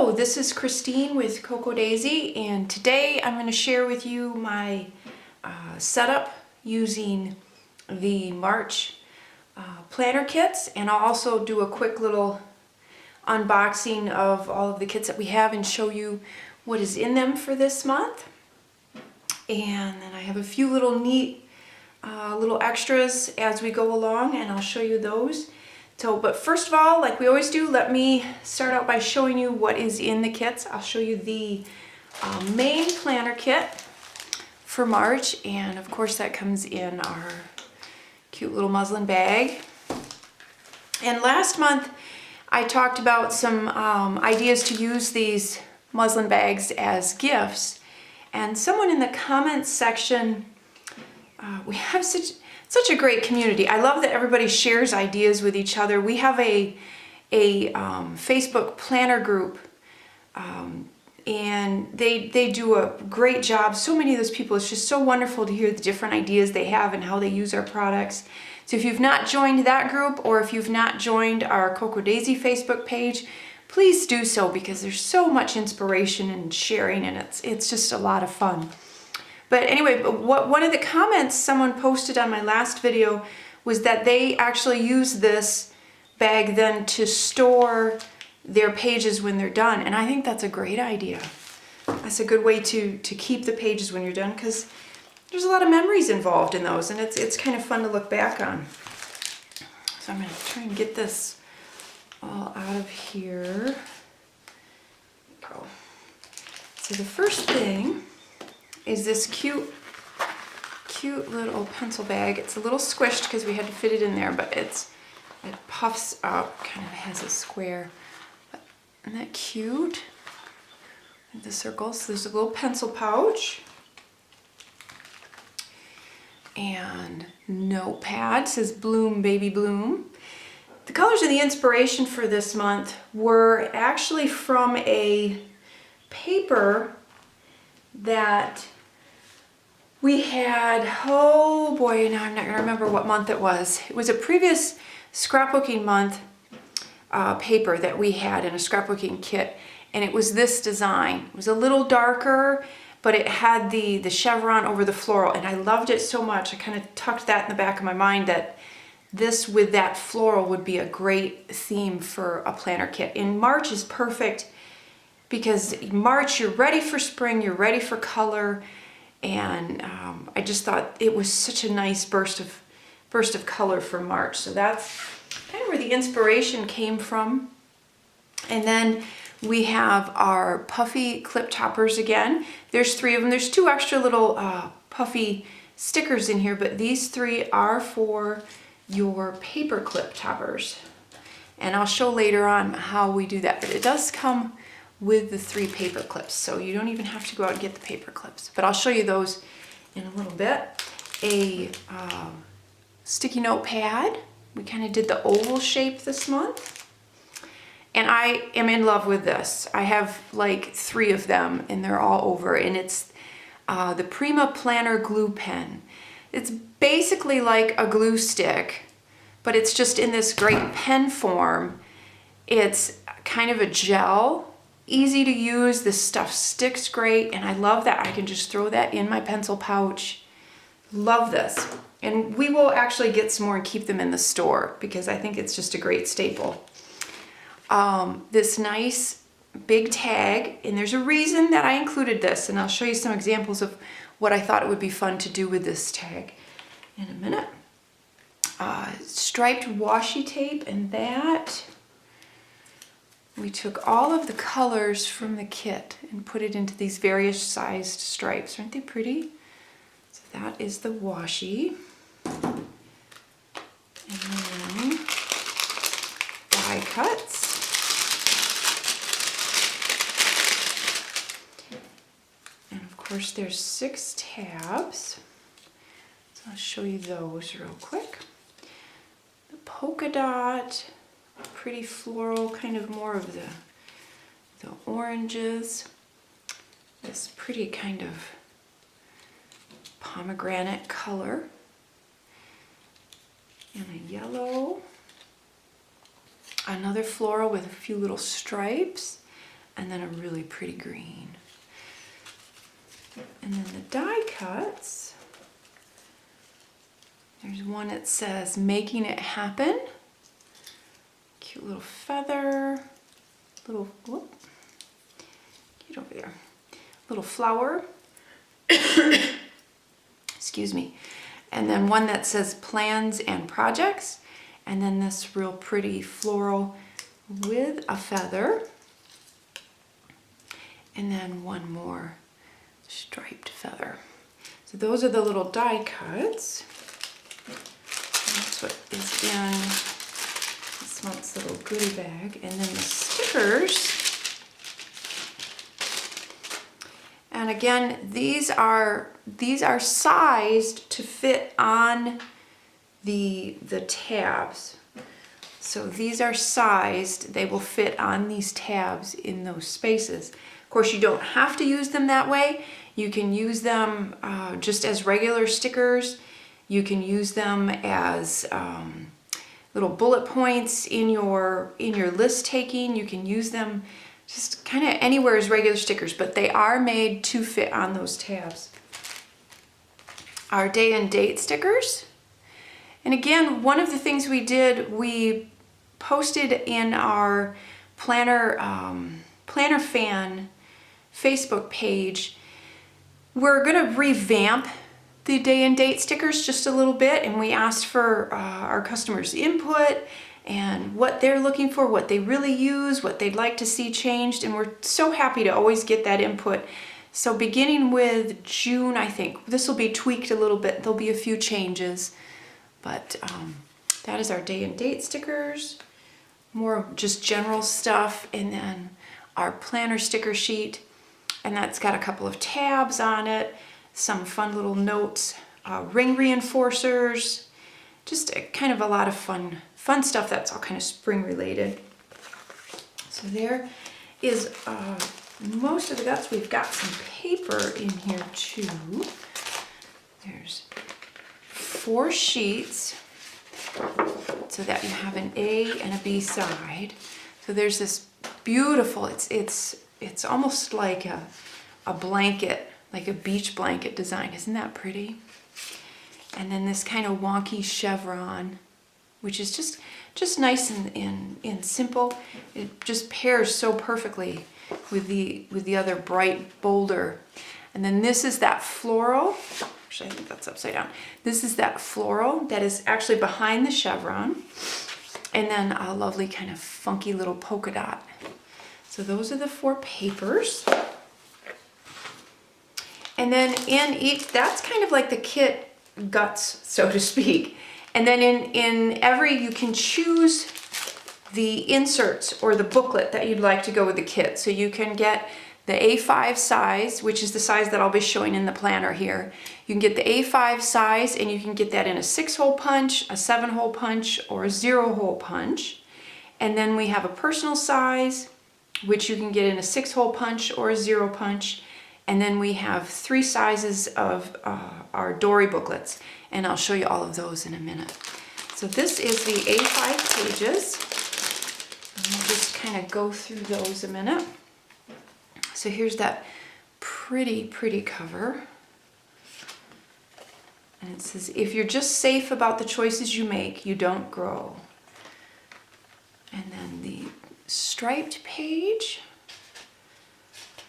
Hello, this is Christine with Cocoa Daisy, and today I'm going to share with you my setup using the March planner kits, and I'll also do a quick little unboxing of all of the kits that we have and show you what is in them for this month. And then I have a few little neat little extras as we go along, and I'll show you those. So, but first of all, like we always do, let me start out by showing you what is in the kits. I'll show you the main planner kit for March, and of course that comes in our cute little muslin bag. And last month I talked about some ideas to use these muslin bags as gifts, and someone in the comments section, we have such a great community. I love that everybody shares ideas with each other. We have a Facebook planner group, and they do a great job. So many of those people, it's just so wonderful to hear the different ideas they have and how they use our products. So if you've not joined that group, or if you've not joined our Cocoa Daisy Facebook page, please do so, because there's so much inspiration and sharing, and it's just a lot of fun. But anyway, one of the comments someone posted on my last video was that they actually use this bag then to store their pages when they're done. And I think that's a great idea. That's a good way to keep the pages when you're done, because there's a lot of memories involved in those, and it's kind of fun to look back on. So I'm going to try and get this all out of here. There we go. So the first thing is this cute little pencil bag. It's a little squished because we had to fit it in there, but it puffs up, kind of has a square. Isn't that cute? And the circles. There's a little pencil pouch. And notepad. It says Bloom Baby Bloom. The colors and the inspiration for this month were actually from a paper that we had, oh boy, now I'm not going to remember what month it was. It was a previous scrapbooking month paper that we had in a scrapbooking kit, and it was this design. It was a little darker, but it had the chevron over the floral, and I loved it so much. I kind of tucked that in the back of my mind that this with that floral would be a great theme for a planner kit. And March is perfect, because March, you're ready for spring, you're ready for color, and I just thought it was such a nice burst of color for March. So that's kind of where the inspiration came from. And then we have our puffy clip toppers again. There's 3 of them. There's 2 extra little puffy stickers in here, but these 3 are for your paper clip toppers. And I'll show later on how we do that, but it does come with the 3 paper clips, so you don't even have to go out and get the paper clips, but I'll show you those in a little bit. A sticky note pad. We kind of did the oval shape this month, and I am in love with this. I have like 3 of them, and they're all over, and it's the Prima Planner glue pen. It's basically like a glue stick, but it's just in this great pen form. It's kind of a gel. Easy to use, this stuff sticks great, and I love that I can just throw that in my pencil pouch. Love this. And we will actually get some more and keep them in the store, because I think it's just a great staple. This nice big tag, and there's a reason that I included this, and I'll show you some examples of what I thought it would be fun to do with this tag in a minute. Striped washi tape, and that we took all of the colors from the kit and put it into these various sized stripes. Aren't they pretty? So that is the washi. And then die cuts. And of course there's 6 tabs. So I'll show you those real quick. The polka dot. Pretty floral, kind of more of the oranges. This pretty kind of pomegranate color. And a yellow. Another floral with a few little stripes. and then a really pretty green. And then the die cuts, there's one that says making it happen. Cute little feather, little, whoop, get over there, little flower. Excuse me. And then one that says plans and projects. And then this real pretty floral with a feather. And then one more striped feather. So those are the little die cuts. That's what is in this month's little goodie bag. And then the stickers. And again, these are sized to fit on the tabs. So these are sized, they will fit on these tabs in those spaces. Of course, you don't have to use them that way. You can use them just as regular stickers. You can use them as little bullet points in your list taking. You can use them just kind of anywhere as regular stickers, but they are made to fit on those tabs. Our day and date stickers. And again, one of the things we did, we posted in our planner fan Facebook page. We're gonna revamp the day and date stickers just a little bit, and we asked for our customers' input and what they're looking for, what they really use, what they'd like to see changed, and we're so happy to always get that input. So beginning with June, I think, this will be tweaked a little bit. There'll be a few changes, but that is our day and date stickers, more just general stuff, and then our planner sticker sheet, and that's got a couple of tabs on it, some fun little notes, ring reinforcers, just kind of a lot of fun stuff that's all kind of spring related. So there is most of the guts. We've got some paper in here too. There's 4 sheets so that you have an A and a B side. So there's this beautiful, it's almost like a blanket, like a beach blanket design. Isn't that pretty? And then this kind of wonky chevron, which is just nice and simple. It just pairs so perfectly with the other bright boulder. And then this is that floral. Actually, I think that's upside down. This is that floral that is actually behind the chevron. And then a lovely kind of funky little polka dot. So those are the 4 papers. And then in each, that's kind of like the kit guts, so to speak. And then in every, you can choose the inserts or the booklet that you'd like to go with the kit. So you can get the A5 size, which is the size that I'll be showing in the planner here. You can get the A5 size, and you can get that in a 6-hole punch, a 7-hole punch, or a 0-hole punch. And then we have a personal size, which you can get in a 6-hole punch or a 0 punch. And then we have 3 sizes of our Dory booklets, and I'll show you all of those in a minute. So this is the A5 pages. And we'll just kind of go through those a minute. So here's that pretty, pretty cover. And it says, if you're just safe about the choices you make, you don't grow. And then the striped page.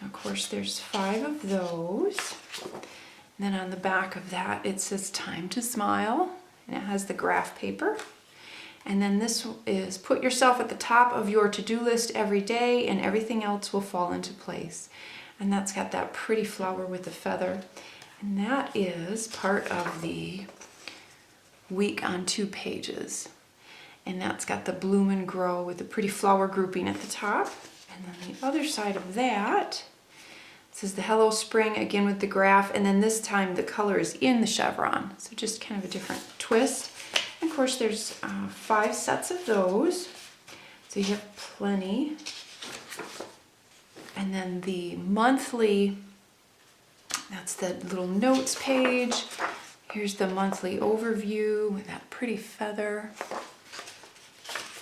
Of course, there's 5 of those. And then on the back of that, it says time to smile, and it has the graph paper. And then this is put yourself at the top of your to-do list every day, and everything else will fall into place. And that's got that pretty flower with the feather. And that is part of the week on 2 pages. And that's got the bloom and grow with the pretty flower grouping at the top. And then the other side of that says the Hello Spring, again with the graph, and then this time the color is in the chevron. So just kind of a different twist. And of course there's 5 sets of those. So you have plenty. And then the monthly, that's the little notes page. Here's the monthly overview with that pretty feather.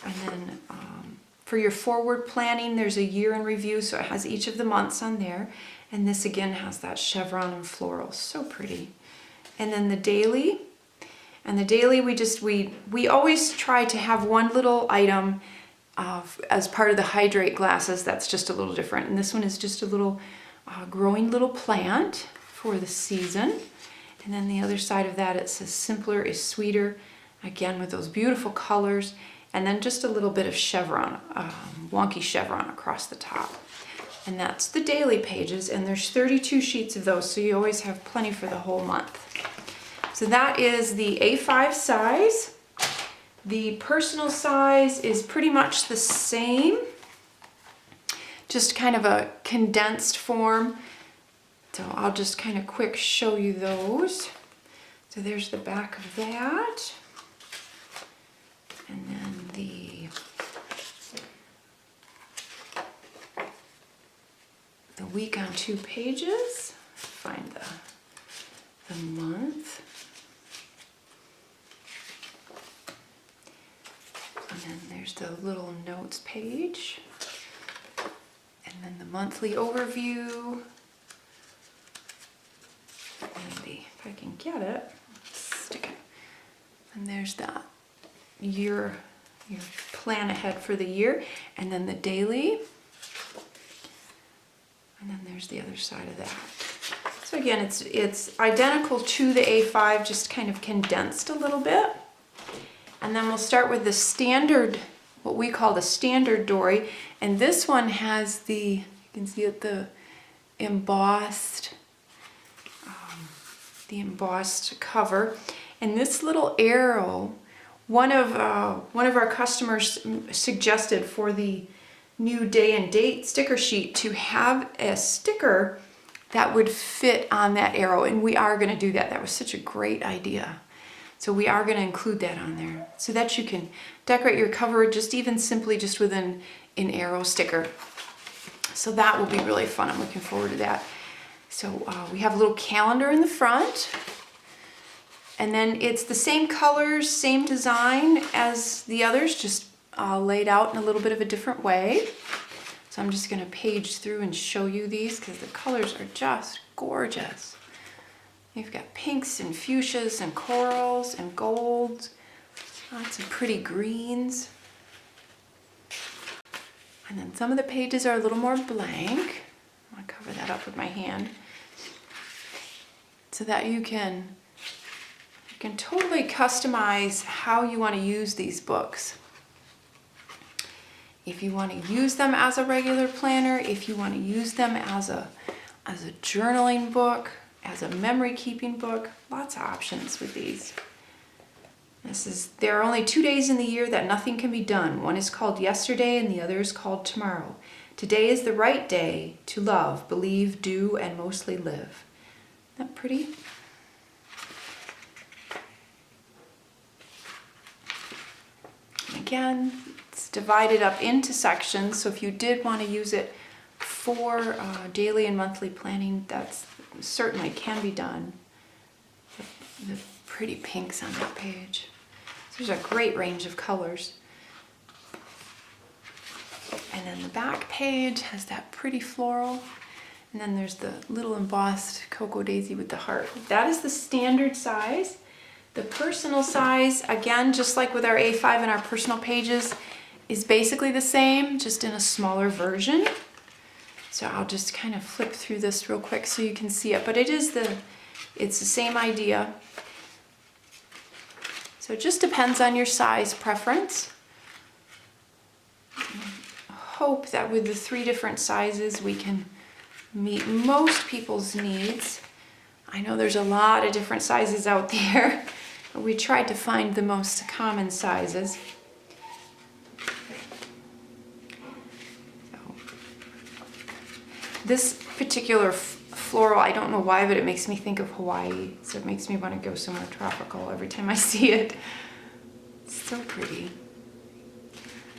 And then For your forward planning, there's a year in review, so it has each of the months on there. And this again has that chevron and floral, so pretty. And then the daily, and the daily we always try to have one little item as part of the hydrate glasses that's just a little different. And this one is just a little growing little plant for the season. And then the other side of that, it says simpler is sweeter, again with those beautiful colors. And then just a little bit of chevron, wonky chevron across the top. And that's the daily pages, and there's 32 sheets of those, so you always have plenty for the whole month. So that is the A5 size. The personal size is pretty much the same, just kind of a condensed form. So I'll just kind of quick show you those. So there's the back of that. And then the week on 2 pages. Find the month. And then there's the little notes page. And then the monthly overview. Maybe if I can get it, stick it. And there's that your plan ahead for the year, and then the daily, and then there's the other side of that. So again, it's identical to the A5, just kind of condensed a little bit. And then we'll start with the standard, what we call the standard dory, and this one has you can see it, the embossed cover, and this little arrow. One of our customers suggested for the new day and date sticker sheet to have a sticker that would fit on that arrow, and we are going to do that. That was such a great idea. So we are going to include that on there so that you can decorate your cover just even simply just with an arrow sticker. So that will be really fun. I'm looking forward to that. So we have a little calendar in the front. And then it's the same colors, same design as the others, just laid out in a little bit of a different way. So I'm just going to page through and show you these because the colors are just gorgeous. You've got pinks and fuchsias and corals and golds, lots of pretty greens. And then some of the pages are a little more blank. I'm going to cover that up with my hand so that you can totally customize how you want to use these books. If you want to use them as a regular planner, if you want to use them as a journaling book, as a memory keeping book, lots of options with these. There are only 2 days in the year that nothing can be done. One is called yesterday and the other is called tomorrow. Today is the right day to love, believe, do, and mostly live. Isn't that pretty? Again, it's divided up into sections, so if you did want to use it for daily and monthly planning, that's certainly can be done. The pretty pinks on that page. So there's a great range of colors. And then the back page has that pretty floral. And then there's the little embossed cocoa daisy with the heart. That is the standard size. The personal size, again, just like with our A5 and our personal pages, is basically the same, just in a smaller version. So I'll just kind of flip through this real quick so you can see it. But it's the same idea. So it just depends on your size preference. I hope that with the 3 different sizes we can meet most people's needs. I know there's a lot of different sizes out there. We tried to find the most common sizes. This particular floral, I don't know why, but it makes me think of Hawaii. So it makes me want to go somewhere tropical every time I see it. It's so pretty.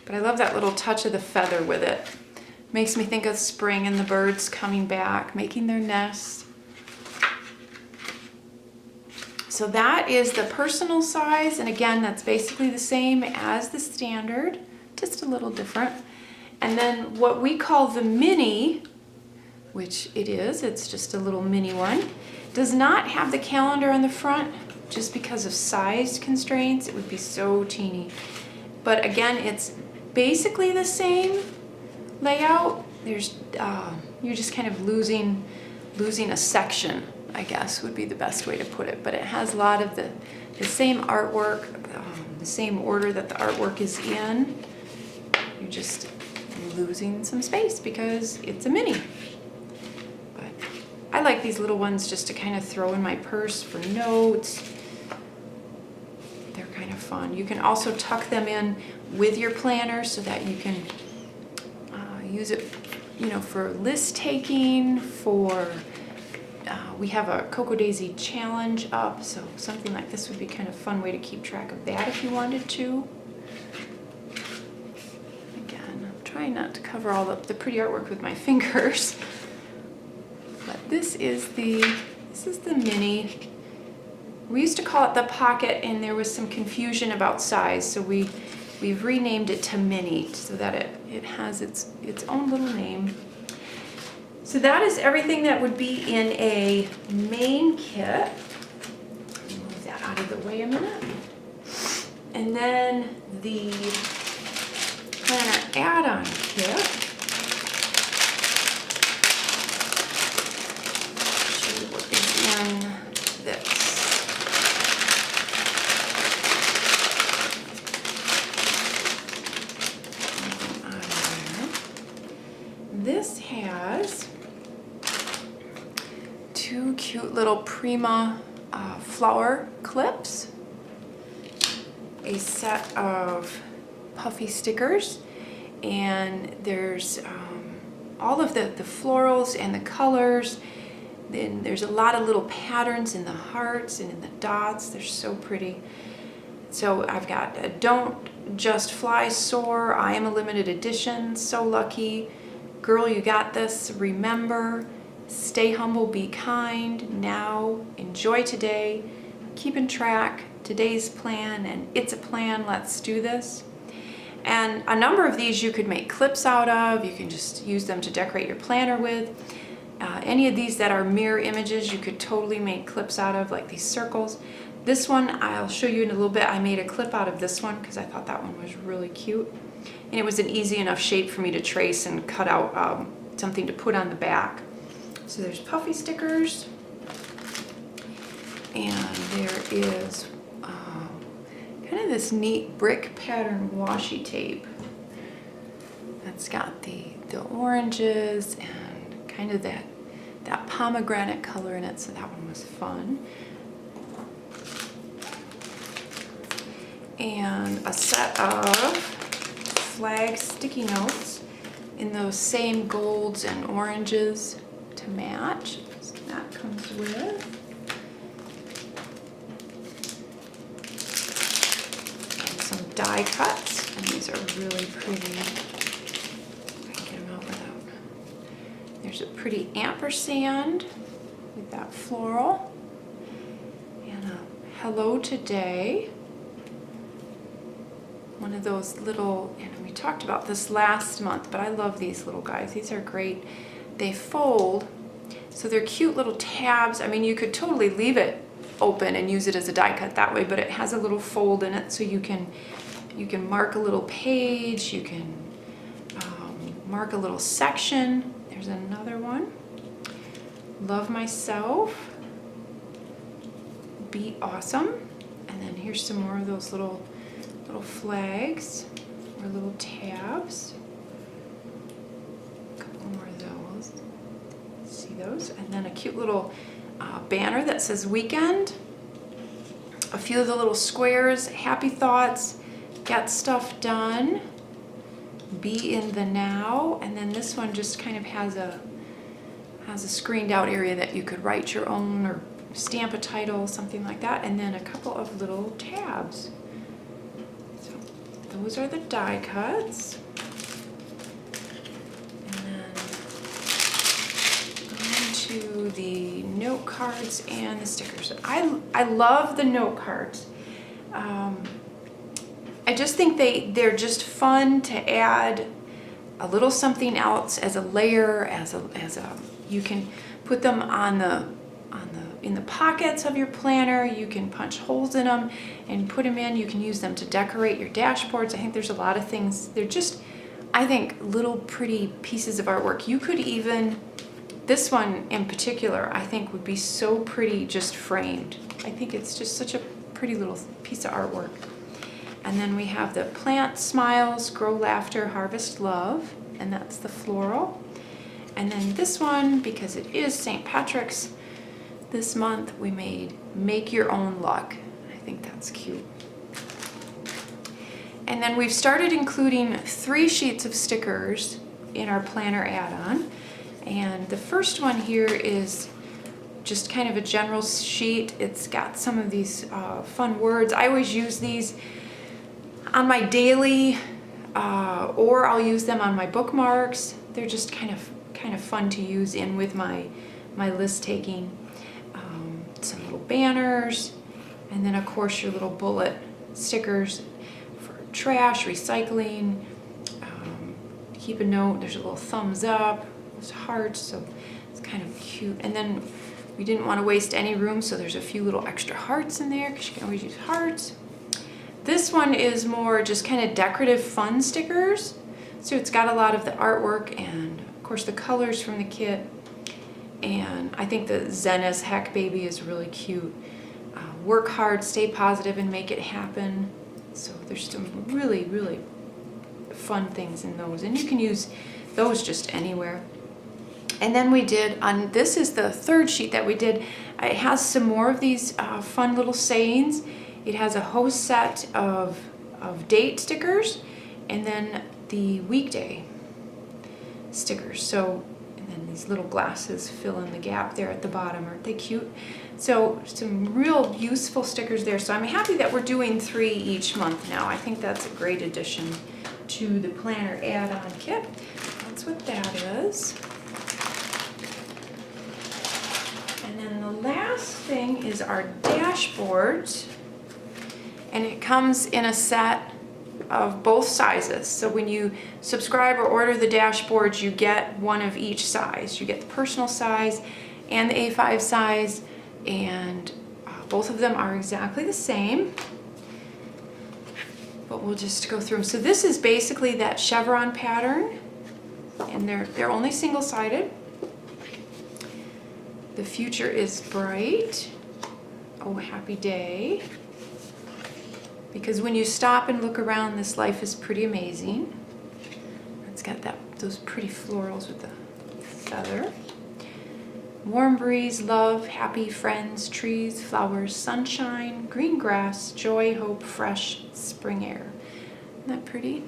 But I love that little touch of the feather with it. Makes me think of spring and the birds coming back, making their nests. So that is the personal size, and again, that's basically the same as the standard, just a little different. And then what we call the mini, which it is, it's just a little mini one, does not have the calendar on the front just because of size constraints. It would be so teeny. But again, it's basically the same layout. There's you're just kind of losing a section, I guess would be the best way to put it. But it has a lot of the same artwork, the same order that the artwork is in. You're just losing some space because it's a mini. But I like these little ones just to kind of throw in my purse for notes. They're kind of fun. You can also tuck them in with your planner so that you can use it, you know, for list taking, for we have a Cocoa Daisy challenge up, so something like this would be kind of a fun way to keep track of that if you wanted to. Again, I'm trying not to cover all the pretty artwork with my fingers. But this is the mini. We used to call it the pocket, and there was some confusion about size, so we've renamed it to mini so that it has its own little name. So that is everything that would be in a main kit. Move that out of the way a minute. And then the planner add-on kit. Show you what is in this. This has two cute little Prima flower clips, a set of puffy stickers, and there's all of the florals and the colors. Then there's a lot of little patterns in the hearts and in the dots. They're so pretty. So I've got a Don't Just Fly Soar, I Am a Limited Edition, So Lucky, Girl You Got This, Remember, Stay Humble, Be Kind, Now, Enjoy Today, Keeping Track, Today's Plan, and It's a Plan, Let's Do This. And a number of these you could make clips out of. You can just use them to decorate your planner with. Any of these that are mirror images you could totally make clips out of, like these circles. This one I'll show you in a little bit. I made a clip out of this one because I thought that one was really cute. And it was an easy enough shape for me to trace and cut out something to put on the back. So there's puffy stickers, and there is kind of this neat brick pattern washi tape that's got the oranges and kind of that pomegranate color in it, so that one was fun. And a set of flag sticky notes in those same golds and oranges to match. So that comes with. And some die cuts, and these are really pretty. I can get them out without. There's a pretty ampersand with that floral, and a Hello Today. One of those little, and we talked about this last month, but I love these little guys. These are great. They fold, so they're cute little tabs. I mean, you could totally leave it open and use it as a die cut that way, but it has a little fold in it, so you can mark a little page, you can mark a little section. There's another one. Love Myself. Be Awesome. And then here's some more of those little flags or little tabs. A couple more of those. See those? And then a cute little banner that says weekend. A few of the little squares, happy thoughts, get stuff done, be in the now, and then this one just kind of has a screened out area that you could write your own or stamp a title, something like that, and then a couple of little tabs. Those are the die cuts. And then on to the note cards and the stickers. I love the note cards. I just think they're just fun to add a little something else as a layer, you can put them in the pockets of your planner. You can punch holes in them and put them in. You can use them to decorate your dashboards. I think there's a lot of things. They're just, I think, little pretty pieces of artwork. You could even, this one in particular, I think would be so pretty just framed. I think it's just such a pretty little piece of artwork. And then we have the plant smiles, grow laughter, harvest love, and that's the floral. And then this one, because it is St. Patrick's this month, we made make your own luck. I think that's cute. And then we've started including 3 sheets of stickers in our planner add-on. And the first one here is just kind of a general sheet. It's got some of these fun words. I always use these on my daily, or I'll use them on my bookmarks. They're just kind of fun to use in with my list taking. Some little banners, and then of course your little bullet stickers for trash, recycling. Keep a note, there's a little thumbs up, there's hearts, so it's kind of cute. And then we didn't want to waste any room, so there's a few little extra hearts in there because you can always use hearts. This one is more just kind of decorative fun stickers. So it's got a lot of the artwork and of course the colors from the kit. And I think the Zennis Heck Baby is really cute. Work hard, stay positive, and make it happen. So there's some really, really fun things in those. And you can use those just anywhere. And then we did, this is the 3rd sheet that we did. It has some more of these fun little sayings. It has a whole set of date stickers and then the weekday stickers. So, and then these little glasses fill in the gap there at the bottom. Aren't they cute? So some real useful stickers there. So I'm happy that we're doing 3 each month now. I think that's a great addition to the planner add-on kit. That's what that is. And then the last thing is our dashboards. And it comes in a set of both sizes. So when you subscribe or order the dashboards, you get one of each size. You get the personal size and the A5 size, and both of them are exactly the same. But we'll just go through them. So this is basically that chevron pattern, and they're only single-sided. The future is bright. Oh, happy day. Because when you stop and look around, this life is pretty amazing. It's got those pretty florals with the feather. Warm breeze, love, happy friends, trees, flowers, sunshine, green grass, joy, hope, fresh spring air. Isn't that pretty?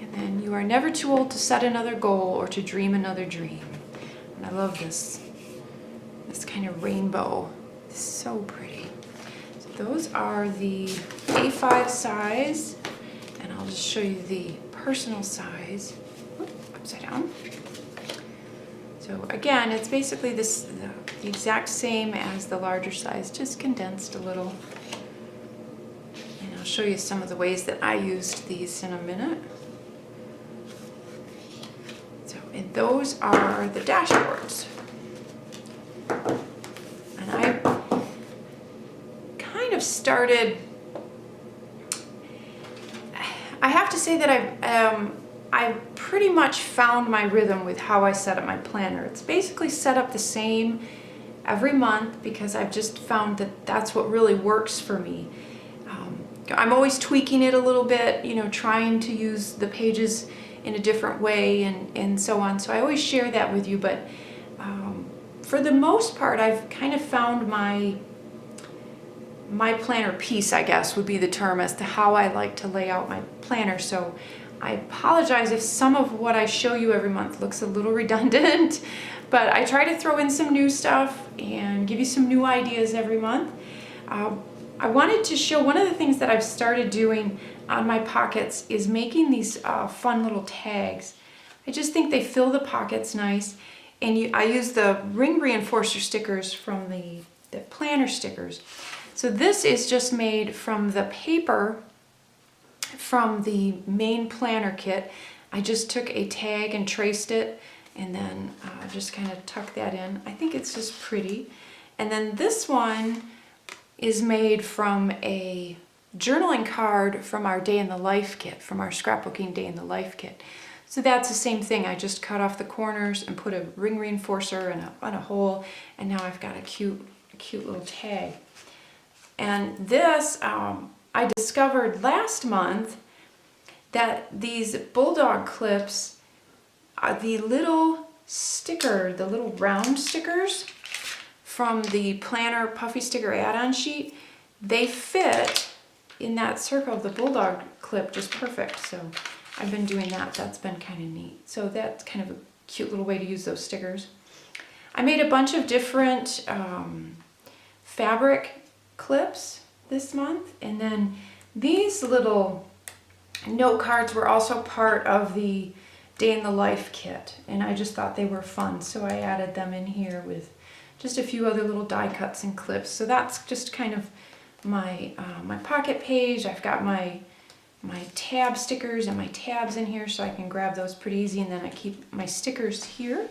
And then you are never too old to set another goal or to dream another dream. And I love this kind of rainbow. It's so pretty. Those are the A5 size, and I'll just show you the personal size. Upside down. So again, it's basically the exact same as the larger size, just condensed a little. And I'll show you some of the ways that I used these in a minute. So, and those are the dashboards. And started, I have to say that I've pretty much found my rhythm with how I set up my planner. It's basically set up the same every month because I've just found that that's what really works for me. I'm always tweaking it a little bit, trying to use the pages in a different way and so on. So I always share that with you, but for the most part, I've kind of found my planner piece, I guess, would be the term as to how I like to lay out my planner. So I apologize if some of what I show you every month looks a little redundant, but I try to throw in some new stuff and give you some new ideas every month. I wanted to show one of the things that I've started doing on my pockets is making these fun little tags. I just think they fill the pockets nice, and I use the ring reinforcer stickers from the planner stickers. So this is just made from the paper from the main planner kit. I just took a tag and traced it, and then just kind of tuck that in. I think it's just pretty. And then this one is made from a journaling card from our Day in the Life kit, from our scrapbooking Day in the Life kit. So that's the same thing. I just cut off the corners and put a ring reinforcer and a hole, and now I've got a cute little tag. And this, I discovered last month that these bulldog clips, the little sticker, the little round stickers from the planner puffy sticker add-on sheet, they fit in that circle of the bulldog clip just perfect. So I've been doing that. That's been kind of neat. So that's kind of a cute little way to use those stickers. I made a bunch of different fabric clips this month, and then these little note cards were also part of the Day in the Life kit, and I just thought they were fun, so I added them in here with just a few other little die cuts and clips. So that's just kind of my my pocket page. I've got my tab stickers and my tabs in here, so I can grab those pretty easy, and then I keep my stickers here.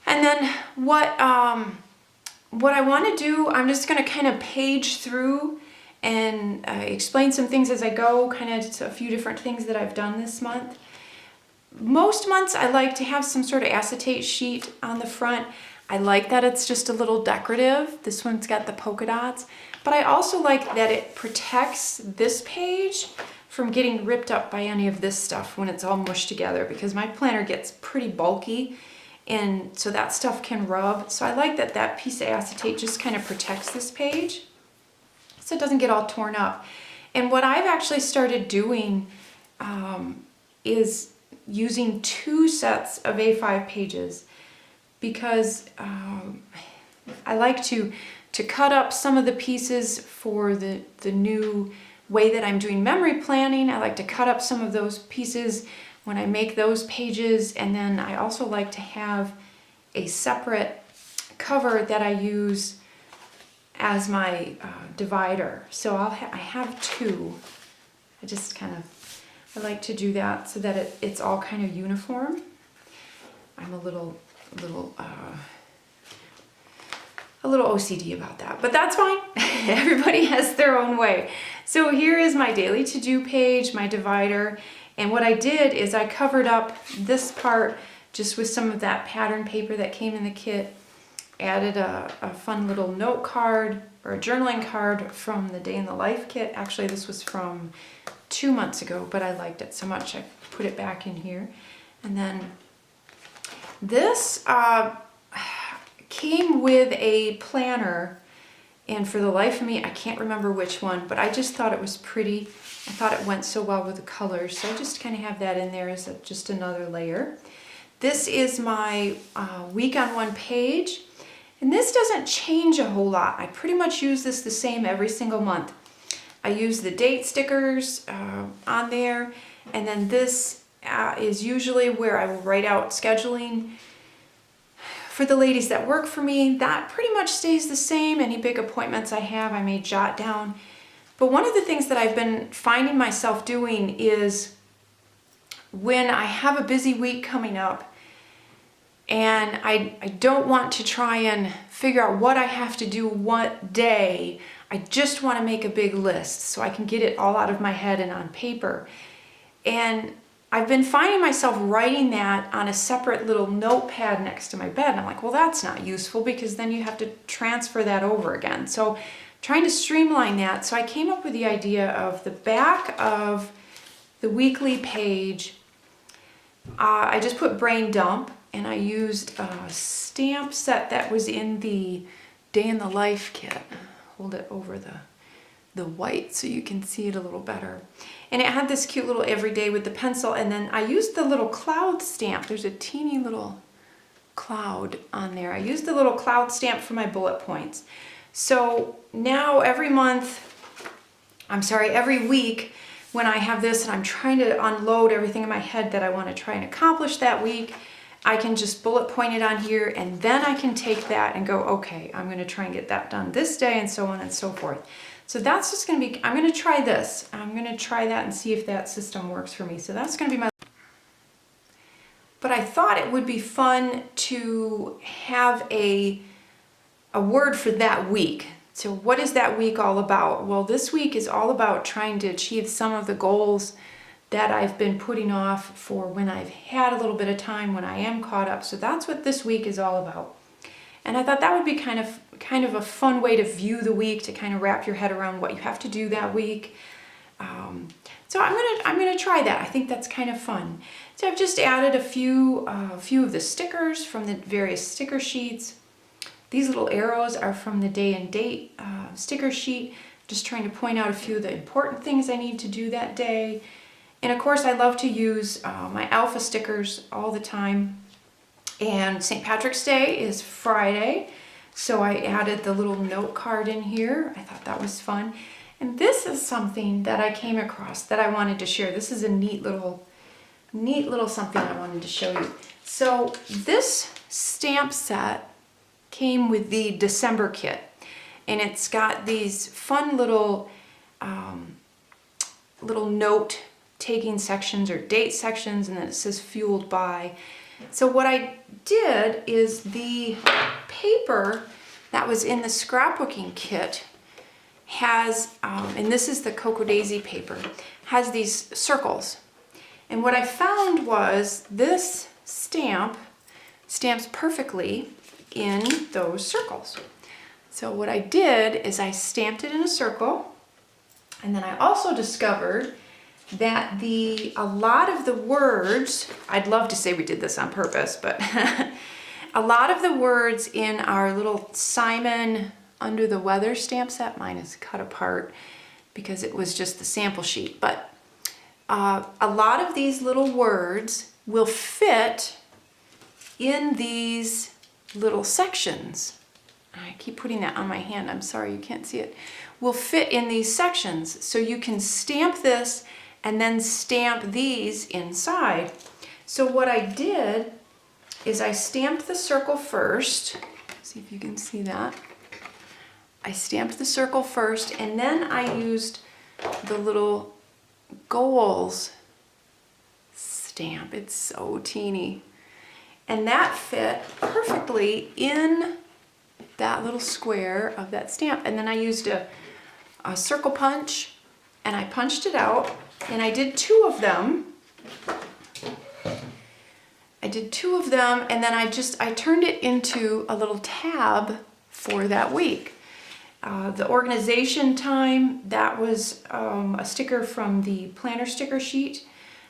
And then what I want to do, I'm just going to kind of page through and explain some things as I go, kind of a few different things that I've done this month. Most months I like to have some sort of acetate sheet on the front. I like that it's just a little decorative. This one's got the polka dots, but I also like that it protects this page from getting ripped up by any of this stuff when it's all mushed together, because my planner gets pretty bulky, and so that stuff can rub. So I like that that piece of acetate just kind of protects this page so it doesn't get all torn up. And what I've actually started doing is using 2 sets of A5 pages, because I like to cut up some of the pieces for the new way that I'm doing memory planning. I like to cut up some of those pieces when I make those pages, and then I also like to have a separate cover that I use as my divider. So I have 2. I like to do that so that it's all kind of uniform. I'm a little OCD about that, but that's fine. Everybody has their own way. So here is my daily to-do page, my divider, and what I did is I covered up this part just with some of that pattern paper that came in the kit, added a fun little note card or a journaling card from the Day in the Life kit. Actually, this was from 2 months ago, but I liked it so much I put it back in here. And then this came with a planner, and for the life of me I can't remember which one, but I just thought it was pretty. I thought it went so well with the colors, so I just kind of have that in there as just another layer. This is my week on one page, and this doesn't change a whole lot. I pretty much use this the same every single month. I use the date stickers on there, and then this is usually where I will write out scheduling for the ladies that work for me. That pretty much stays the same. Any big appointments I have, I may jot down. But one of the things that I've been finding myself doing is when I have a busy week coming up and I don't want to try and figure out what I have to do what day, I just want to make a big list so I can get it all out of my head and on paper. And I've been finding myself writing that on a separate little notepad next to my bed. And I'm like, well, that's not useful, because then you have to transfer that over again. So trying to streamline that. So I came up with the idea of the back of the weekly page. I just put brain dump, and I used a stamp set that was in the Day in the Life kit. Hold it over the white so you can see it a little better. And it had this cute little everyday with the pencil, and then I used the little cloud stamp. There's a teeny little cloud on there. I used the little cloud stamp for my bullet points. So now every week when I have this and I'm trying to unload everything in my head that I want to try and accomplish that week, I can just bullet point it on here, and then I can take that and go, okay, I'm going to try and get that done this day, and so on and so forth. So that's just going to be, I'm going to try this. I'm going to try that and see if that system works for me. So that's going to be my, but I thought it would be fun to have a word for that week. So what is that week all about? Well, this week is all about trying to achieve some of the goals that I've been putting off for when I've had a little bit of time, when I am caught up. So that's what this week is all about. And I thought that would be kind of a fun way to view the week, to kind of wrap your head around what you have to do that week. So I'm gonna try that. I think that's kind of fun. So I've just added a few of the stickers from the various sticker sheets. These little arrows are from the day and date sticker sheet, just trying to point out a few of the important things I need to do that day. And of course, I love to use my alpha stickers all the time. And St. Patrick's Day is Friday, so I added the little note card in here. I thought that was fun. And this is something that I came across that I wanted to share. This is a neat little something I wanted to show you. So this stamp set came with the December kit, and it's got these fun little note taking sections or date sections, and then it says fueled by. So what I did is the paper that was in the scrapbooking kit has, and this is the Cocoa Daisy paper, has these circles. And what I found was this stamps perfectly in those circles. So what I did is I stamped it in a circle, and then I also discovered that a lot of the words, I'd love to say we did this on purpose, but a lot of the words in our little Simon Under the Weather stamp set, mine is cut apart because it was just the sample sheet, but a lot of these little words will fit in these little sections. I keep putting that on my hand, I'm sorry you can't see it. Will fit in these sections, so you can stamp this and then stamp these inside. So what I did is I stamped the circle first. See if you can see that. I stamped the circle first, and then I used the little goals stamp. It's so teeny. And that fit perfectly in that little square of that stamp. And then I used a circle punch, and I punched it out, and I did two of them. And then I turned it into a little tab for that week. The organization time, that was a sticker from the planner sticker sheet,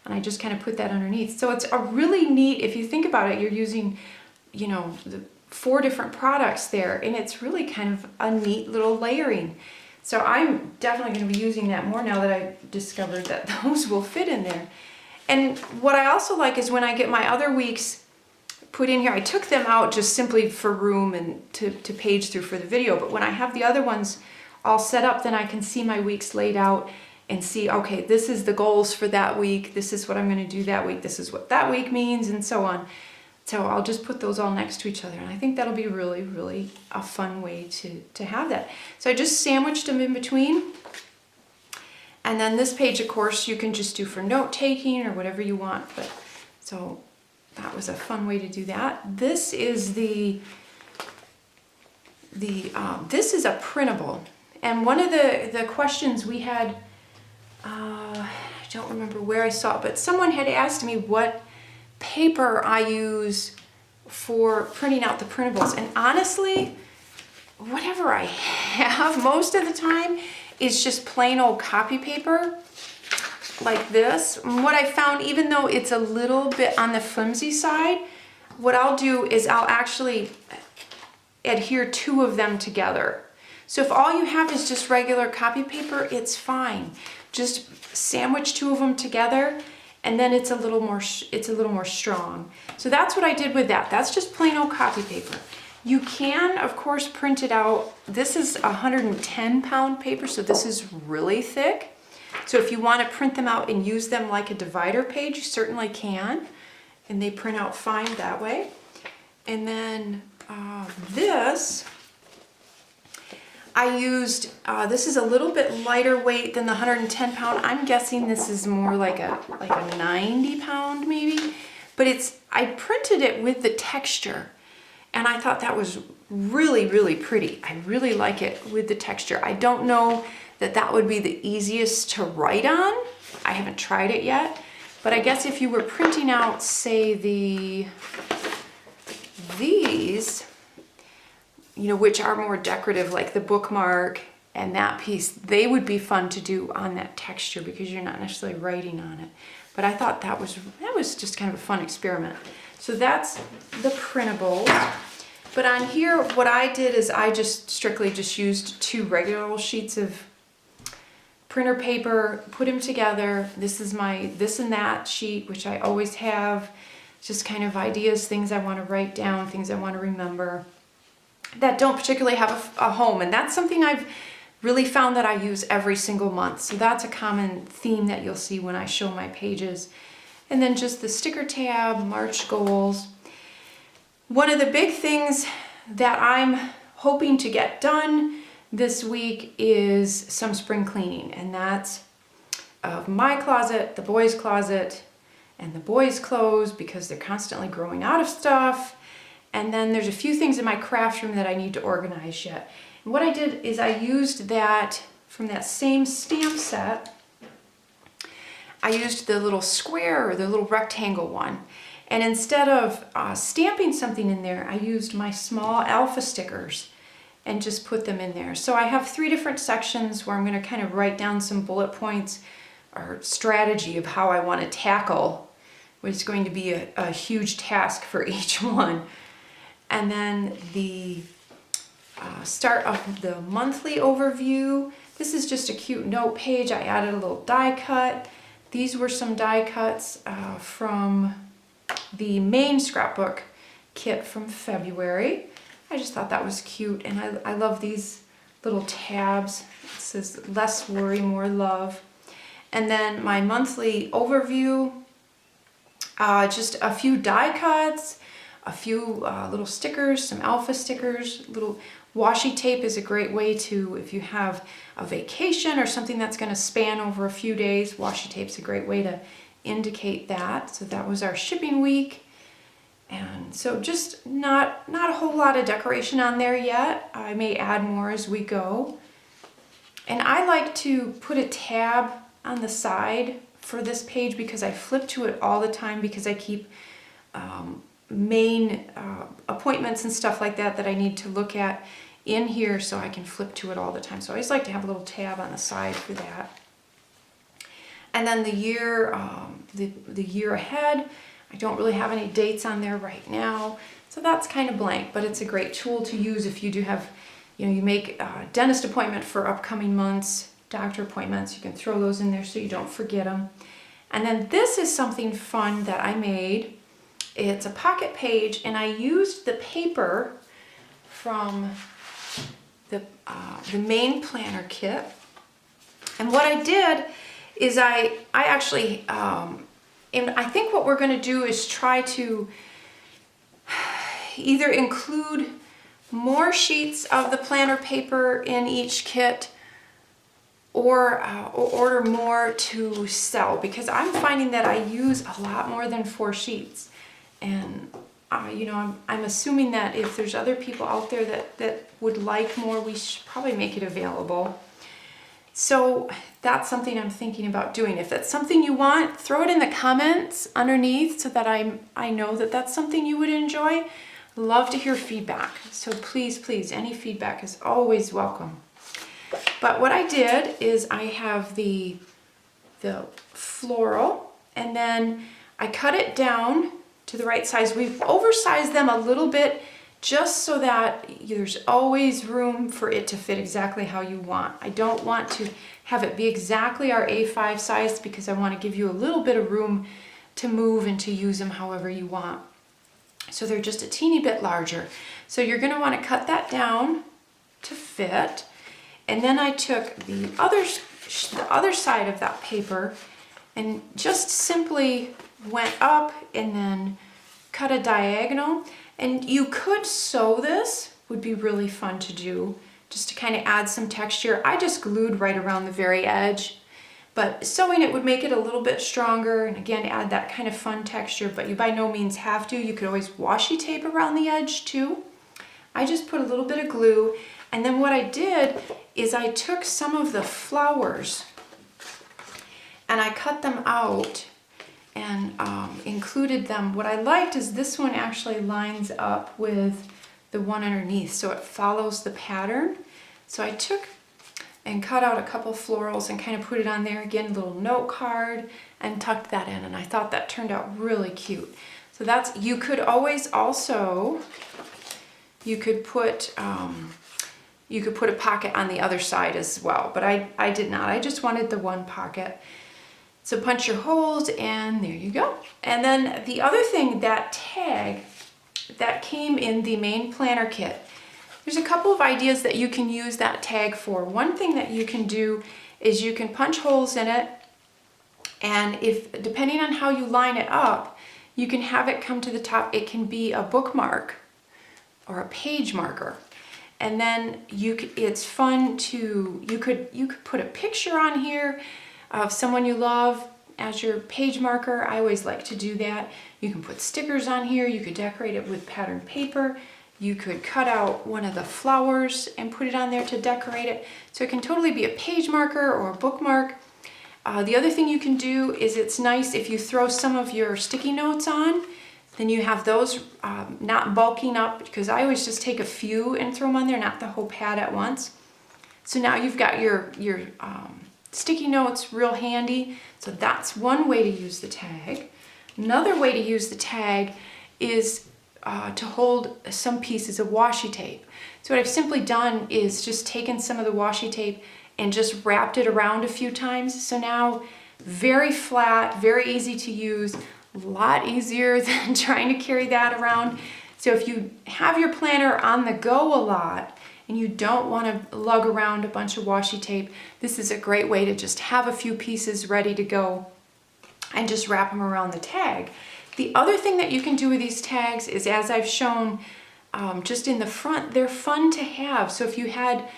and I just kind of put that underneath. So it's a really neat, if you think about it, you're using, the 4 different products there, and it's really kind of a neat little layering. So I'm definitely going to be using that more now that I discovered that those will fit in there. And what I also like is when I get my other weeks put in here, I took them out just simply for room and to page through for the video, but when I have the other ones all set up, then I can see my weeks laid out and see, okay, this is the goals for that week, this is what I'm going to do that week, this is what that week means, and so on. So I'll just put those all next to each other, and I think that'll be really, really a fun way to have that. So I just sandwiched them in between. And then this page, of course, you can just do for note taking or whatever you want. But so that was a fun way to do that. This is this is a printable. And one of the questions we had, I don't remember where I saw it, but someone had asked me what paper I use for printing out the printables. And honestly, whatever I have most of the time is just plain old copy paper like this. And what I found, even though it's a little bit on the flimsy side, what I'll do is I'll actually adhere 2 of them together. So if all you have is just regular copy paper, it's fine. Just sandwich 2 of them together, and then it's a little more strong. So that's what I did with that. That's just plain old copy paper. You can, of course, print it out. This is 110-pound paper, so this is really thick. So if you want to print them out and use them like a divider page, you certainly can. And they print out fine that way. And then this, I used, this is a little bit lighter weight than the 110-pound. I'm guessing this is more like a 90-pound maybe. but I printed it with the texture, and I thought that was really, really pretty. I really like it with the texture. I don't know that that would be the easiest to write on. I haven't tried it yet, but I guess if you were printing out, say, these, you know, which are more decorative, like the bookmark and that piece, they would be fun to do on that texture because you're not necessarily writing on it. But I thought that was just kind of a fun experiment. So that's the printables. But on here, what I did is I just strictly just used 2 regular sheets of printer paper, put them together. This is my this and that sheet, which I always have. Just kind of ideas, things I want to write down, things I want to remember that don't particularly have a home. And that's something I've really found that I use every single month. So that's a common theme that you'll see when I show my pages. And then just the sticker tab, March goals. One of the big things that I'm hoping to get done this week is some spring cleaning. And that's of my closet, the boys' closet, and the boys' clothes, because they're constantly growing out of stuff. And then there's a few things in my craft room that I need to organize yet. And what I did is I used that from that same stamp set. I used the little square or the little rectangle one. And instead of stamping something in there, I used my small alpha stickers and just put them in there. So I have 3 different sections where I'm going to kind of write down some bullet points or strategy of how I want to tackle what is going to be a huge task for each one. And then the start of the monthly overview. This is just a cute note page. I added a little die cut. These were some die cuts from the main scrapbook kit from February. I just thought that was cute, and I love these little tabs. It says less worry, more love. And then my monthly overview, just a few die cuts, a few little stickers, some alpha stickers. Little washi tape is a great way to, if you have a vacation or something that's going to span over a few days, washi tape's a great way to indicate that. So that was our shipping week. And so just not a whole lot of decoration on there yet. I may add more as we go. And I like to put a tab on the side for this page because I flip to it all the time, because I keep main appointments and stuff like that I need to look at in here, so I can flip to it all the time. So I always like to have a little tab on the side for that. And then the year, the year ahead, I don't really have any dates on there right now, so that's kind of blank, but it's a great tool to use if you do have, you know, you make a dentist appointment for upcoming months, doctor appointments, you can throw those in there so you don't forget them. And then this is something fun that I made. It's a pocket page, and I used the paper from the main planner kit. And what I did is I actually, and I think what we're going to do is try to either include more sheets of the planner paper in each kit, or order more to sell, because I'm finding that I use a lot more than 4 sheets. And you know, I'm assuming that if there's other people out there that would like more, we should probably make it available. So that's something I'm thinking about doing. If that's something you want, throw it in the comments underneath so that I know that that's something you would enjoy. Love to hear feedback. So please, any feedback is always welcome. But what I did is I have the floral, and then I cut it down to the right size. We've oversized them a little bit just so that there's always room for it to fit exactly how you want. I don't want to have it be exactly our A5 size, because I want to give you a little bit of room to move and to use them however you want. So they're just a teeny bit larger. So you're going to want to cut that down to fit. And then I took the other side of that paper and just simply went up and then cut a diagonal. And you could sew this, would be really fun to do, just to kind of add some texture. I just glued right around the very edge, but sewing it would make it a little bit stronger, and again, add that kind of fun texture, but you by no means have to. You could always washi tape around the edge too. I just put a little bit of glue, and then what I did is I took some of the flowers and I cut them out and included them. What I liked is this one actually lines up with the one underneath, so it follows the pattern. So I took and cut out a couple florals and kind of put it on there. Again, a little note card, and tucked that in, and I thought that turned out really cute. So that's, you could always also, you could put a pocket on the other side as well, but I did not. I just wanted the one pocket. So punch your holes, and there you go. And then the other thing, that tag that came in the main planner kit, there's a couple of ideas that you can use that tag for. One thing that you can do is you can punch holes in it, and if, depending on how you line it up, you can have it come to the top. It can be a bookmark or a page marker. And then it's fun to, you could put a picture on here of someone you love as your page marker. I always like to do that. You can put stickers on here. You could decorate it with patterned paper. You could cut out one of the flowers and put it on there to decorate it. So it can totally be a page marker or a bookmark. The other thing you can do is, it's nice if you throw some of your sticky notes on, then you have those not bulking up, because I always just take a few and throw them on there, not the whole pad at once. So now you've got your sticky notes real handy. So that's one way to use the tag. Another way to use the tag is to hold some pieces of washi tape. So what I've simply done is just taken some of the washi tape and just wrapped it around a few times. So now, very flat, very easy to use, a lot easier than trying to carry that around. So if you have your planner on the go a lot and you don't want to lug around a bunch of washi tape, this is a great way to just have a few pieces ready to go and just wrap them around the tag. The other thing that you can do with these tags is, as I've shown, just in the front, they're fun to have. So if you had,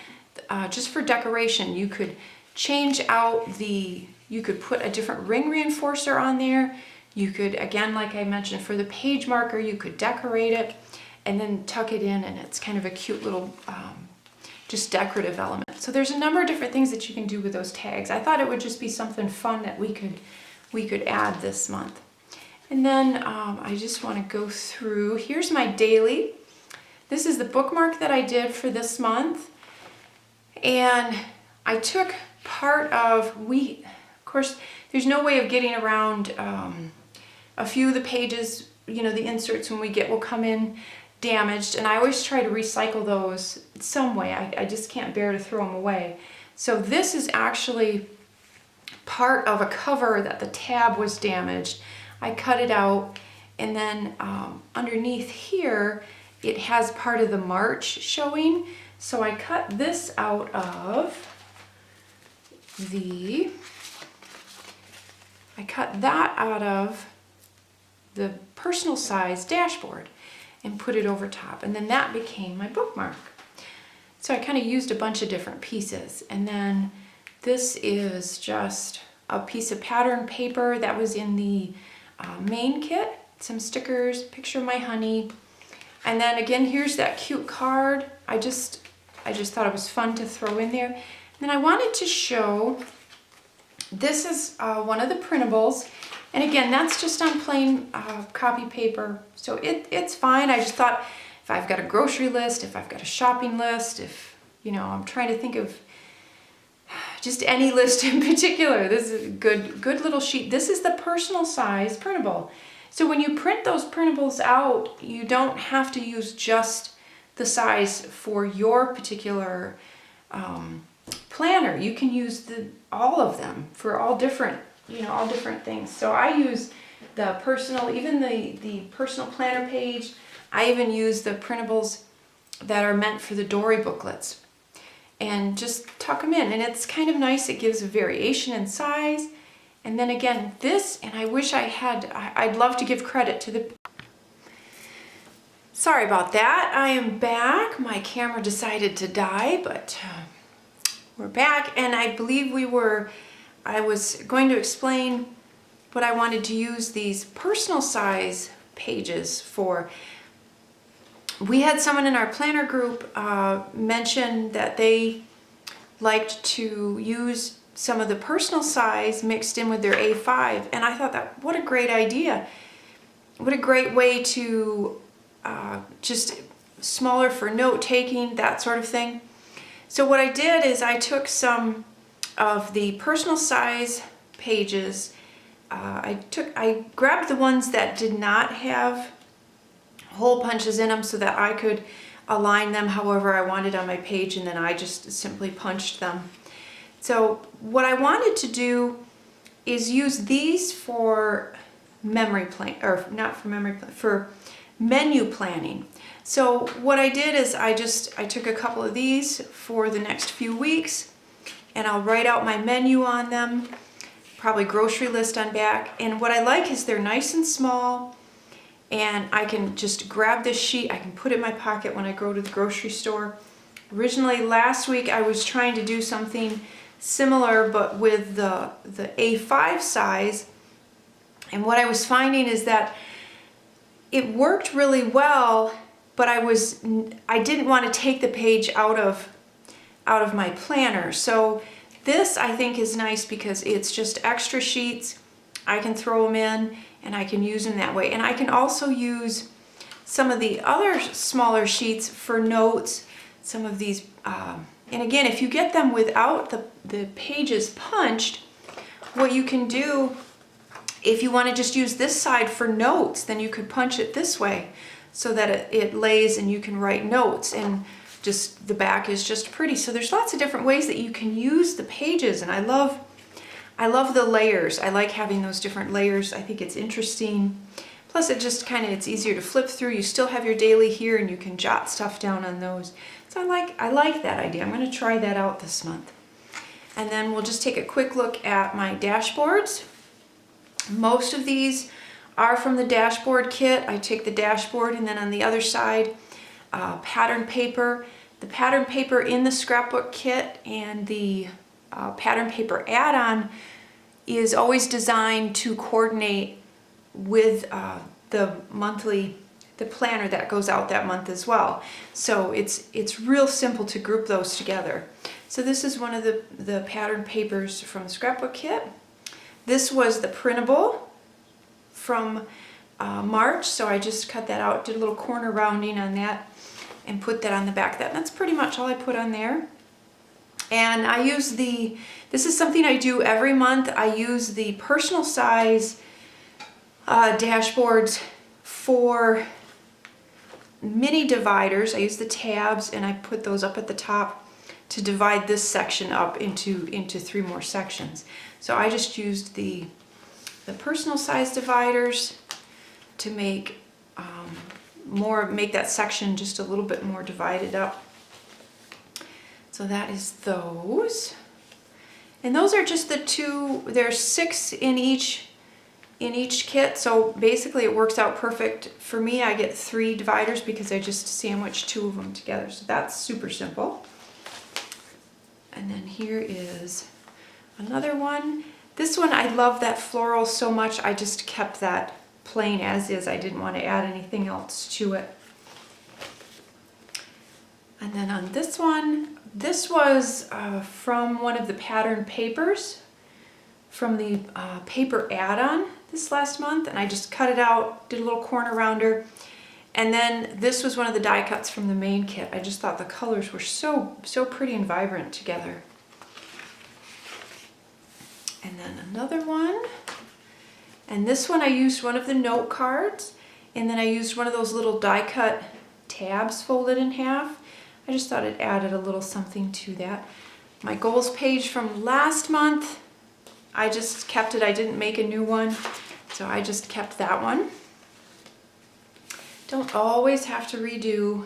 just for decoration, you could change out you could put a different ring reinforcer on there. You could, again, like I mentioned, for the page marker, you could decorate it and then tuck it in, and it's kind of a cute little, just decorative element. So there's a number of different things that you can do with those tags. I thought it would just be something fun that we could add this month. And then I just want to go through, here's my daily. This is the bookmark that I did for this month. And I took part of, of course, there's no way of getting around a few of the pages, you know, the inserts when we get will come in damaged, and I always try to recycle those some way. I just can't bear to throw them away. So this is actually part of a cover that the tab was damaged. I cut it out, and then underneath here it has part of the March showing. So I cut this out of the personal size dashboard and put it over top, and then that became my bookmark. So I kind of used a bunch of different pieces. And then this is just a piece of pattern paper that was in the main kit, some stickers, picture of my honey, and then again, here's that cute card. I just thought it was fun to throw in there. And then I wanted to show, this is one of the printables, and again, that's just on plain copy paper, so it's fine. I just thought, if I've got a grocery list, if I've got a shopping list, if, you know, I'm trying to think of just any list in particular, this is a good little sheet. This is the personal size printable. So when you print those printables out, you don't have to use just the size for your particular planner. You can use all of them for all different, you know, all different things. So I use the personal, even the personal planner page. I even use the printables that are meant for the Dory booklets, and just tuck them in, and it's kind of nice. It gives a variation in size. And then again, this, and I wish I had, I'd love to give credit to the, sorry about that, I am back. My camera decided to die, but we're back, and I believe we were I was going to explain what I wanted to use these personal size pages for. We had someone in our planner group mention that they liked to use some of the personal size mixed in with their A5, and I thought that what a great idea. What a great way to just smaller for note taking, that sort of thing. So what I did is I took some of the personal size pages. I grabbed the ones that did not have hole punches in them so that I could align them however I wanted on my page, and then I just simply punched them. So what I wanted to do is use these for memory plan, or not for memory plan, for menu planning. So what I did is I took a couple of these for the next few weeks, and I'll write out my menu on them, probably grocery list on back. And what I like is they're nice and small, and I can just grab this sheet, I can put it in my pocket when I go to the grocery store. Originally last week I was trying to do something similar but with the A5 size, and what I was finding is that it worked really well, but I didn't want to take the page out of my planner. So this I think is nice because it's just extra sheets. I can throw them in and I can use them that way. And I can also use some of the other smaller sheets for notes, some of these, and again, if you get them without the pages punched, what you can do, if you want to just use this side for notes, then you could punch it this way so that it lays and you can write notes, and just the back is just pretty. So there's lots of different ways that you can use the pages, and I love the layers. I like having those different layers. I think it's interesting. Plus it just it's easier to flip through. You still have your daily here and you can jot stuff down on those. So I like that idea. I'm going to try that out this month. And then we'll just take a quick look at my dashboards. Most of these are from the dashboard kit. I take the dashboard and then on the other side, pattern paper. The pattern paper in the scrapbook kit and the pattern paper add-on is always designed to coordinate with the planner that goes out that month as well. So it's real simple to group those together. So this is one of the pattern papers from the scrapbook kit. This was the printable from March, so I just cut that out, did a little corner rounding on that, and put that on the back. That's pretty much all I put on there. And I use this is something I do every month. I use the personal size dashboards for mini dividers. I use the tabs and I put those up at the top to divide this section up into 3 more sections. So I just used the personal size dividers to make make that section just a little bit more divided up. So that is those. And those are just the 2, there's 6 in each kit. So basically it works out perfect. For me, I get 3 dividers because I just sandwich 2 of them together. So that's super simple. And then here is another one. This one, I love that floral so much, I just kept that plain as is. I didn't want to add anything else to it. And then on this one, this was from one of the pattern papers from the paper add-on this last month, and I just cut it out, did a little corner rounder. And then this was one of the die cuts from the main kit. I just thought the colors were so pretty and vibrant together. And then another one. And this one I used one of the note cards, and then I used one of those little die cut tabs folded in half. I just thought it added a little something to that. My goals page from last month, I just kept it. I didn't make a new one, so I just kept that one. Don't always have to redo.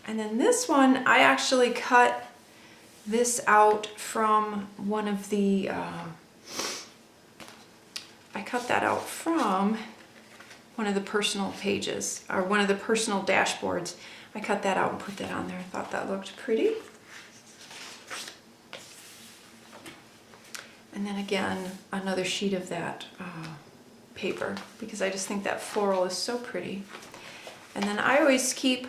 And then this one, I actually cut this out from one of the, I cut that out from one of the personal pages, or one of the personal dashboards. I cut that out and put that on there. I thought that looked pretty. And then again, another sheet of that paper, because I just think that floral is so pretty. And then I always keep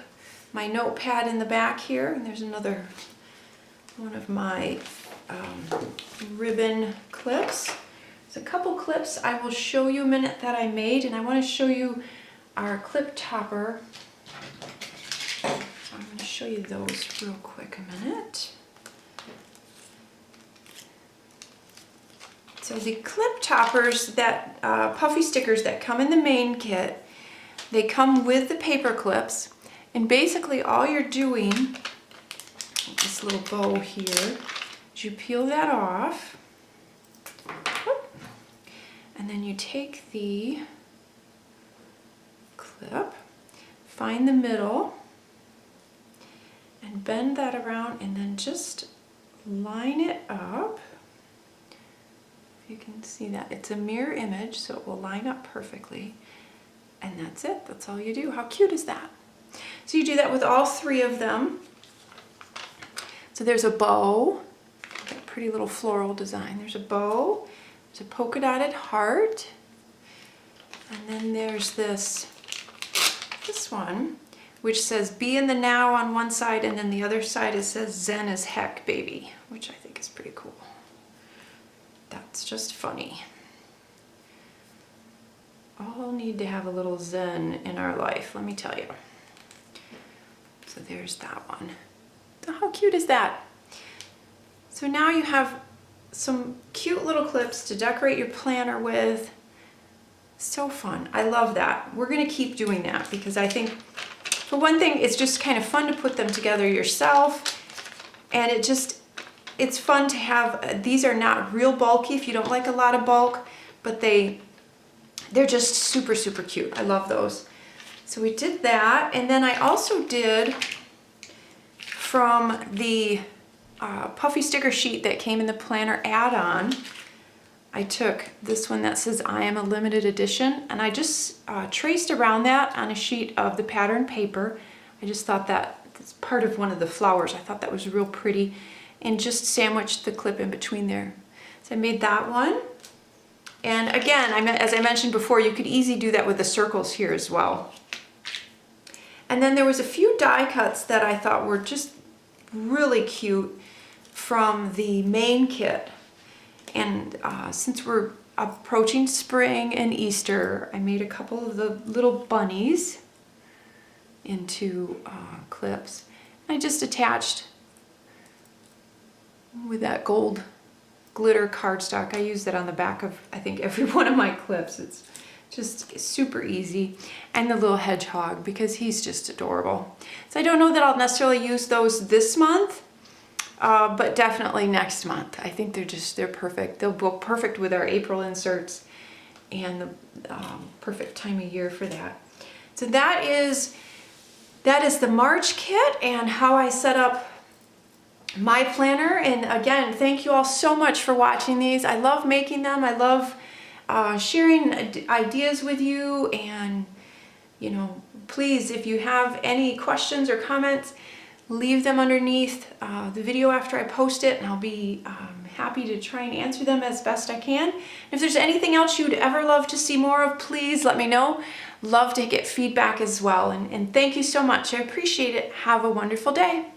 my notepad in the back here, and there's another one of my ribbon clips. There's a couple clips I will show you a minute that I made, and I want to show you our clip topper. So I'm going to show you those real quick a minute. So the clip toppers, that puffy stickers that come in the main kit, they come with the paper clips, and basically all you're doing, this little bow here, is you peel that off, and then you take the clip, find the middle, and bend that around, and then just line it up. You can see that it's a mirror image, so it will line up perfectly. And that's it. That's all you do. How cute is that? So you do that with all three of them. So there's a bow, that pretty little floral design. There's a bow, there's a polka dotted heart, and then there's this one, which says be in the now on one side, and then the other side it says Zen as heck, baby, which I think is pretty cool. That's just funny. All need to have a little zen in our life, let me tell you. So there's that one. So how cute is that? So now you have some cute little clips to decorate your planner with. So fun. I love that. We're going to keep doing that because I think, for one thing, it's just kind of fun to put them together yourself, and it's fun to have. These are not real bulky if you don't like a lot of bulk, but they're just super, super cute. I love those. So we did that, and then I also did from the puffy sticker sheet that came in the planner add-on, I took this one that says I am a limited edition, and I just traced around that on a sheet of the pattern paper. I just thought that's part of one of the flowers. I thought that was real pretty, and just sandwiched the clip in between there. So I made that one. And again, as I mentioned before, you could easily do that with the circles here as well. And then there was a few die cuts that I thought were just really cute from the main kit. And since we're approaching spring and Easter, I made a couple of the little bunnies into clips. I just attached with that gold glitter cardstock. I use that on the back of, I think, every one of my clips. It's just super easy. And the little hedgehog, because he's just adorable. So I don't know that I'll necessarily use those this month, but definitely next month. I think they're perfect. They'll go perfect with our April inserts, and the perfect time of year for that. So that is the March kit and how I set up my planner. And again, thank you all so much for watching these. I love making them. I love sharing ideas with you, and please, if you have any questions or comments, leave them underneath the video after I post it, and I'll be happy to try and answer them as best I can. And if there's anything else you'd ever love to see more of, please let me know. Love to get feedback as well. And thank you so much. I appreciate it. Have a wonderful day.